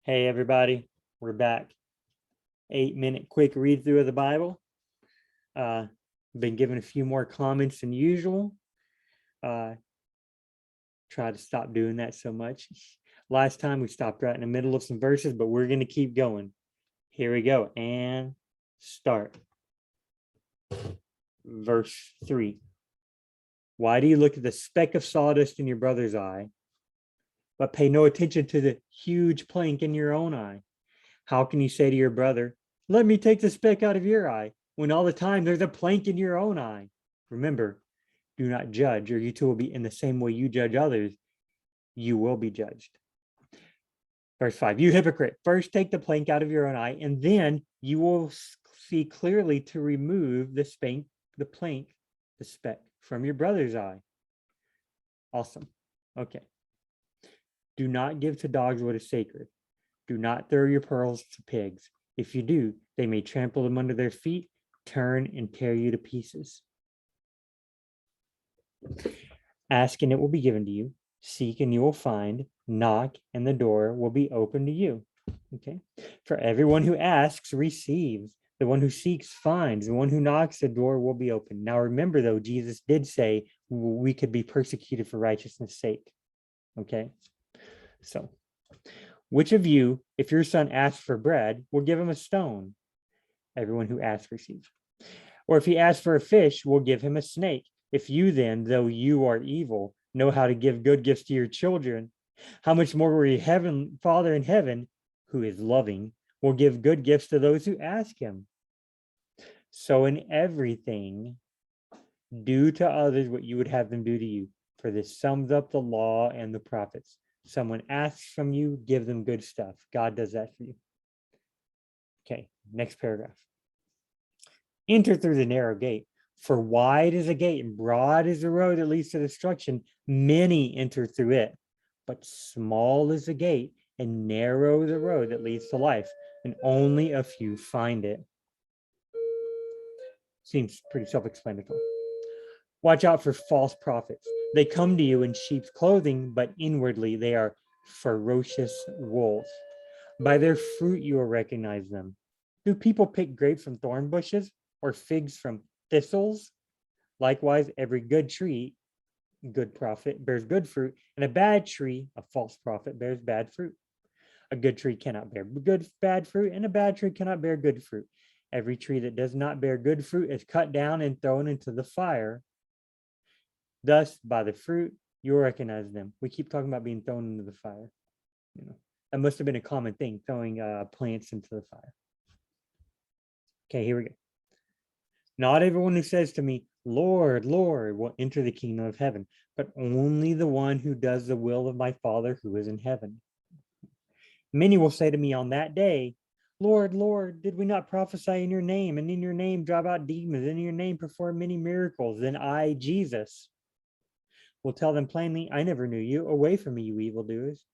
Hey, everybody, we're back. 8-minute quick read through of the Bible. Uh, been given a few more comments than usual. Uh, try to stop doing that so much. Last time we stopped right in the middle of some verses, but we're going to keep going. Here we go and start. Verse 3. Why do you look at the speck of sawdust in your brother's eye, but pay no attention to the huge plank in your own eye? How can you say to your brother, let me take the speck out of your eye, when all the time there's a plank in your own eye? Remember, do not judge, or you too will be in the same way you judge others. You will be judged. Verse 5, you hypocrite, first take the plank out of your own eye, and then you will see clearly to remove the speck from your brother's eye. Awesome. Okay. Do not give to dogs what is sacred. Do not throw your pearls to pigs. If you do, they may trample them under their feet, turn and tear you to pieces. Ask and it will be given to you. Seek and you will find. Knock and the door will be open to you. Okay. For everyone who asks receives. The one who seeks finds. The one who knocks, the door will be open. Now remember, though, Jesus did say we could be persecuted for righteousness' sake. Okay. So, which of you, if your son asks for bread, will give him a stone? Everyone who asks receives. Or if he asks for a fish, will give him a snake. If you then, though you are evil, know how to give good gifts to your children, how much more will your Father in heaven, who is loving, will give good gifts to those who ask him? So in everything, do to others what you would have them do to you, for this sums up the law and the prophets. Someone asks from you, give them good stuff. God does that for you. Okay, next paragraph. Enter through the narrow gate, for wide is the gate and broad is the road that leads to destruction. Many enter through it, but small is the gate and narrow the road that leads to life, and only a few find it. Seems pretty self-explanatory. Watch out for false prophets. They come to you in sheep's clothing, but inwardly they are ferocious wolves. By their fruit you will recognize them. Do people pick grapes from thorn bushes or figs from thistles? Likewise, every good tree, good prophet, bears good fruit, and a bad tree, a false prophet, bears bad fruit. A good tree cannot bear bad fruit, and a bad tree cannot bear good fruit. Every tree that does not bear good fruit is cut down and thrown into the fire. Thus, by the fruit, you'll recognize them. We keep talking about being thrown into the fire. That must have been a common thing, throwing plants into the fire. Okay, here we go. Not everyone who says to me, Lord, Lord, will enter the kingdom of heaven, but only the one who does the will of my Father who is in heaven. Many will say to me on that day, Lord, Lord, did we not prophesy in your name, and in your name drive out demons, and in your name perform many miracles? Then I, Jesus, will tell them plainly, I never knew you. Away from me, you evildoers.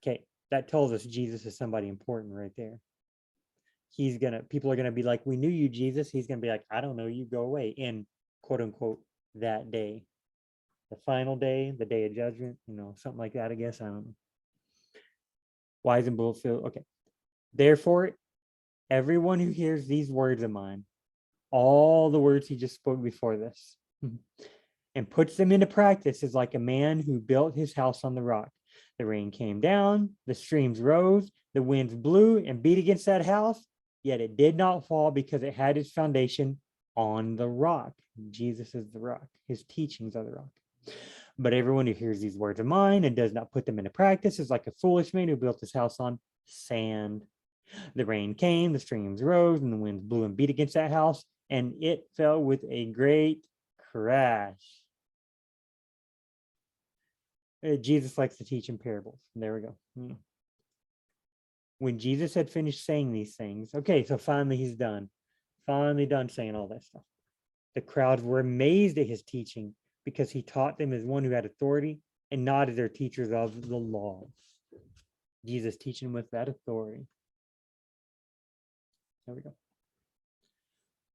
Okay, that tells us Jesus is somebody important right there. People are gonna be like, we knew you, Jesus. He's gonna be like, I don't know you, go away. In quote unquote that day, the final day, the day of judgment, something like that, I guess. I don't know. Wise and bullfield. Okay. Therefore, everyone who hears these words of mine, all the words he just spoke before this, and puts them into practice is like a man who built his house on the rock. The rain came down, the streams rose, the winds blew and beat against that house, yet it did not fall because it had its foundation on the rock. Jesus is the rock. His teachings are the rock. But everyone who hears these words of mine and does not put them into practice is like a foolish man who built his house on sand. The rain came, the streams rose, and the winds blew and beat against that house, and it fell with a great crash. Jesus likes to teach in parables. There we go. When Jesus had finished saying these things, okay, so finally he's done. Finally done saying all that stuff. The crowds were amazed at his teaching because he taught them as one who had authority and not as their teachers of the law. Jesus teaching with that authority. There we go.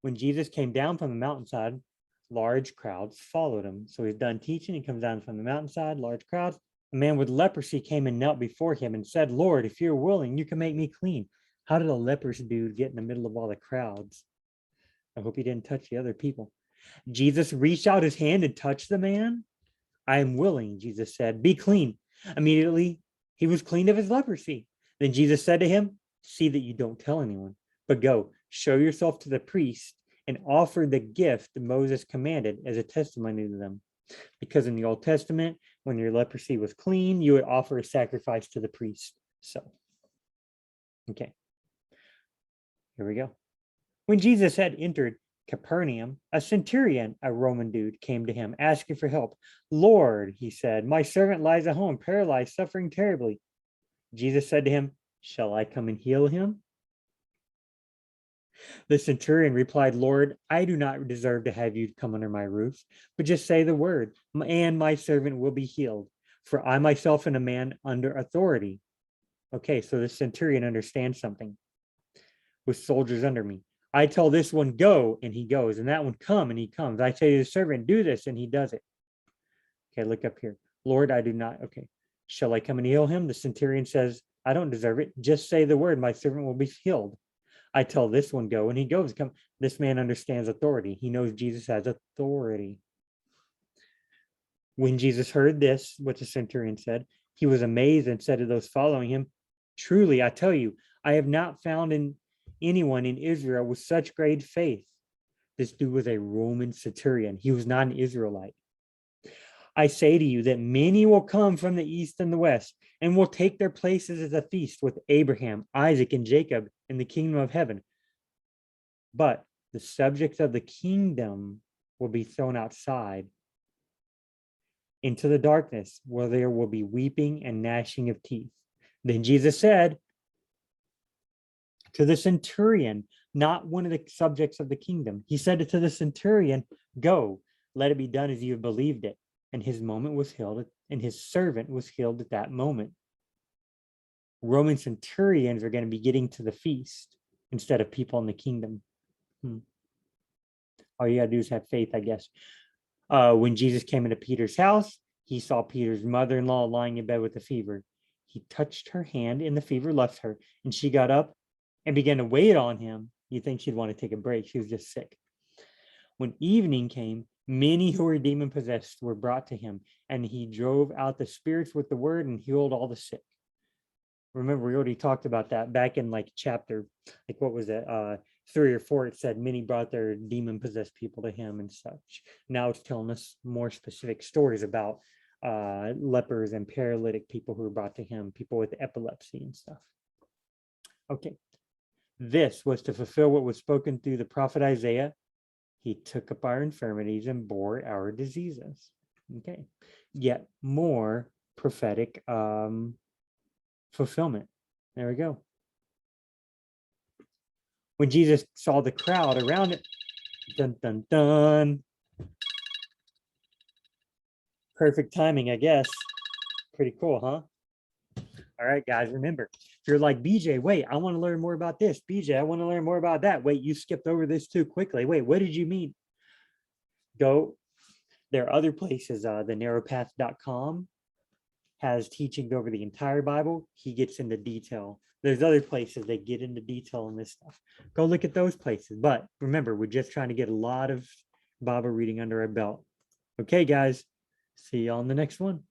When Jesus came down from the mountainside, large crowds followed him. So he's done teaching. He comes down from the mountainside, large crowds. A man with leprosy came and knelt before him and said, Lord, if you're willing, you can make me clean. How did a leprous dude get in the middle of all the crowds? I hope he didn't touch the other people. Jesus reached out his hand and touched the man. I am willing, Jesus said, be clean. Immediately, he was cleaned of his leprosy. Then Jesus said to him, see that you don't tell anyone, but go, show yourself to the priest and offer the gift Moses commanded as a testimony to them. Because in the Old Testament, when your leprosy was clean, you would offer a sacrifice to the priest. So, okay, here we go. When Jesus had entered Capernaum, a centurion, a Roman dude, came to him asking for help. Lord, he said, my servant lies at home, paralyzed, suffering terribly. Jesus said to him, shall I come and heal him? The centurion replied, Lord, I do not deserve to have you come under my roof, but just say the word, and my servant will be healed. For I myself am a man under authority. Okay, so the centurion understands something. With soldiers under me. I tell this one, go, and he goes, and that one, come, and he comes. I say to the servant, do this, and he does it. Okay, look up here. Lord, I do not. Okay, shall I come and heal him? The centurion says, I don't deserve it. Just say the word, my servant will be healed. I tell this one, go, and he goes. Come. This man understands authority. He knows Jesus has authority. When Jesus heard this, what the centurion said, he was amazed and said to those following him, truly, I tell you, I have not found anyone in Israel with such great faith. This dude was a Roman centurion. He was not an Israelite. I say to you that many will come from the east and the west and will take their places at the feast with Abraham, Isaac, and Jacob in the kingdom of heaven. But the subjects of the kingdom will be thrown outside into the darkness, where there will be weeping and gnashing of teeth. Then Jesus said to the centurion, not one of the subjects of the kingdom, he said to the centurion, go, let it be done as you have believed it. And his moment was healed, and his servant was healed at that moment. Roman centurions are going to be getting to the feast instead of people in the kingdom. All you got to do is have faith, I guess. When Jesus came into Peter's house, he saw Peter's mother-in-law lying in bed with a fever. He touched her hand and the fever left her, and she got up and began to wait on him. You'd think she'd want to take a break. She was just sick. When evening came, many who were demon-possessed were brought to him, and he drove out the spirits with the word and healed all the sick. Remember, we already talked about that back in like chapter, like what was it, 3 or 4, it said many brought their demon-possessed people to him and such. Now it's telling us more specific stories about lepers and paralytic people who were brought to him, people with epilepsy and stuff. Okay, this was to fulfill what was spoken through the prophet Isaiah. He took up our infirmities and bore our diseases. Okay, yet more prophetic fulfillment. There we go. When Jesus saw the crowd around it, dun, dun, dun. Perfect timing, I guess. Pretty cool, huh? All right, guys, remember, if you're like, BJ, wait, I want to learn more about this. BJ, I want to learn more about that. Wait, you skipped over this too quickly. Wait, what did you mean? Go. There are other places. The narrowpath.com has teachings over the entire Bible. He gets into detail. There's other places that get into detail on this stuff. Go look at those places. But remember, we're just trying to get a lot of Bible reading under our belt. Okay, guys, see you on the next one.